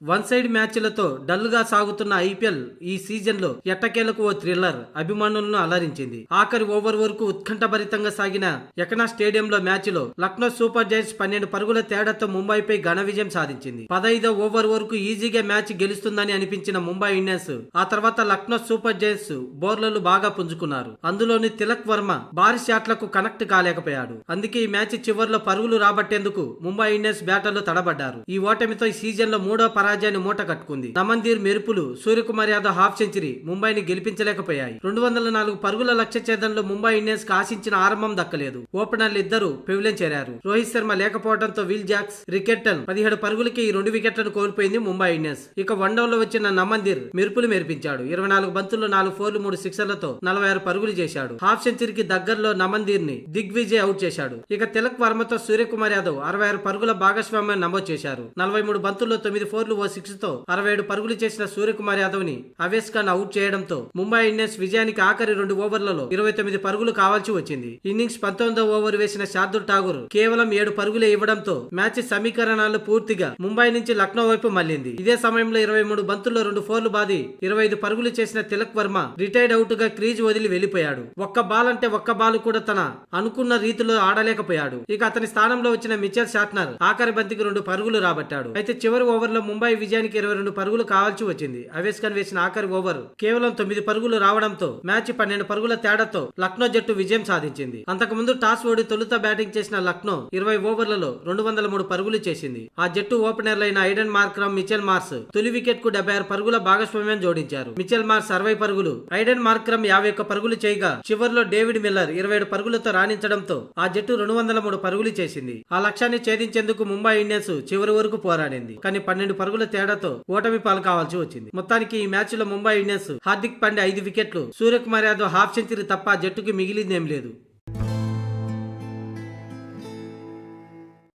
One side మ్యాచ్లతో dull గా సాగుతున్న IPL ఈ సీజన్ లో ఎట్టకేలకు ఓ థ్రిల్లర్ అభిమానులను అలరించింది. ఆఖరి ఓవర్ వరకు ఉత్కంఠభరితంగా సాగిన ఎకనా స్టేడియంలో మ్యాచ్ లో లక్నో సూపర్ జైంట్స్ 12 పరుగుల తేడాతో ముంబైపై ఘన విజయం సాధించింది. 15వ ఓవర్ వరకు ఈజీగా మ్యాచ్ గెలుస్తుందని అనిపించిన ముంబై ఇండియన్స్ ఆ తర్వాత లక్నో సూపర్ జైంట్స్ బౌలర్లు బాగా పుంజుకున్నారు. అందులోని తిలక్ వర్మ భారీ షాట్లకు కనెక్ట్ కాలేకపోయాడు. అందుకే ఈ మ్యాచ్ చివర్లో పరుగులు రాబట్టేందుకు ముంబై ఇండియన్స్ బ్యాటర్లు తడబడ్డారు. ఈ ఓటమితో ఈ సీజన్ లో 3వ పరాజయాన్ని మూట కట్టుకుంది. నమందీర్ మెరుపులు, సూర్యకుమార్ యాదవ్ హాఫ్ సెంచరీ ముంబైని గెలిపించలేకపోయాయి. 204 పరుగుల లక్ష్య ఛేదనలో ముంబై ఇండియన్స్ కు ఆశించిన ఆరంభం దక్కలేదు. ఓపెనర్లు ఇద్దరు పెవిలియన్ చేరారు. రోహిత్ శర్మ లేకపోవడంతో విల్ జాక్స్, రికెట్టన్ 17 పరుగులకి ఈ 2 వికెట్లను కోల్పోయింది ముంబై ఇండియన్స్. ఇక వన్డౌన్లో వచ్చిన నమందీర్ మెరుపులు మెరిపించాడు. 24 బంతుల్లో 4 ఫోర్లు 3 సిక్సర్లతో 46 పరుగులు చేశాడు. హాఫ్ సెంచరీకి దగ్గరలో నమందీర్ ని దిగ్విజయ్ అవుట్ చేశాడు. ఇక తిలక్ వర్మతో సూర్యకుమార్ యాదవ్ 66 పరుగుల భాగస్వామ్యం నమోదు చేశారు. 43 బంతుల్లో 9 ఫోర్లు ఓ 6 తో 67 పరుగులు చేసిన సూర్యకుమార్ యాదవ్ ని అవేస్ ఖాన్ అవుట్ చేయడంతో ముంబై ఇండియన్స్ విజయానికి ఆఖరి 2 ఓవర్లలో 29 పరుగులు కావాల్సి వచ్చింది. ఇన్నింగ్స్ 19వ ఓవర్ వేసిన శార్దుల్ ఠాగూర్ కేవలం 7 పరుగులే ఇవ్వడంతో మ్యాచ్ సమీకరణాలు పూర్తిగా ముంబై నుంచి లక్నో వైపు మళ్లింది. ఇదే సమయంలో 23 బంతుల్లో 2 ఫోర్లు బాది 25 పరుగులు చేసిన తిలక్ వర్మ రిటైర్డ్ అవుట్ గా క్రీజ్ వదిలి వెళ్లిపోయాడు. ఒక్క బాల్ అంటే ఒక్క బాల్ కూడా తన అనుకున్న రీతిలో ఆడలేకపోయాడు. ఇక అతని స్థానంలో వచ్చిన మిచెల్ షాట్నర్ ఆఖరి బంతికి 2 పరుగులు రాబట్టాడు. అయితే చివరి ఓవర్లో ముంబై విజయానికి 22 పరుగులు కావాల్సి వచ్చింది. అవేస్ ఖాన్ వేసిన ఆఖరి ఓవర్ కేవలం 9 పరుగులు రావడంతో మ్యాచ్ 12 పరుగుల తేడాతో లక్నో జట్టు విజయం సాధించింది. అంతకుముందు టాస్ ఓడి తొలుత బ్యాటింగ్ చేసిన లక్నో 20 ఓవర్లలో 203 పరుగులు చేసింది. ఆ జట్టు ఓపెనర్లైన ఐడెన్ మార్క్రమ్, మిచెల్ మార్స్ తొలి వికెట్ కు 76 పరుగుల భాగస్వామ్యం జోడించారు. మిచెల్ మార్స్ 60 పరుగులు, ఐడెన్ మార్క్రమ్ 51 పరుగులు చేయగా చివర్లో డేవిడ్ మిల్లర్ 27 పరుగులతో రాణించడంతో ఆ జట్టు 203 పరుగులు చేసింది. ఆ లక్ష్యాన్ని ఛేదించేందుకు ముంబై ఇండియన్స్ చివరి వరకు పోరాడింది. కానీ 12 పరుగుల తేడాతో ఓటమి పాలు కావాల్సి వచ్చింది. మొత్తానికి ఈ మ్యాచ్ లో ముంబై ఇండియన్స్ హార్దిక్ పాండ్యా 5 వికెట్లు, సూర్యకుమార్ యాదవ్ హాఫ్ సెంచరీ తప్ప జట్టుకి మిగిలిందేం లేదు.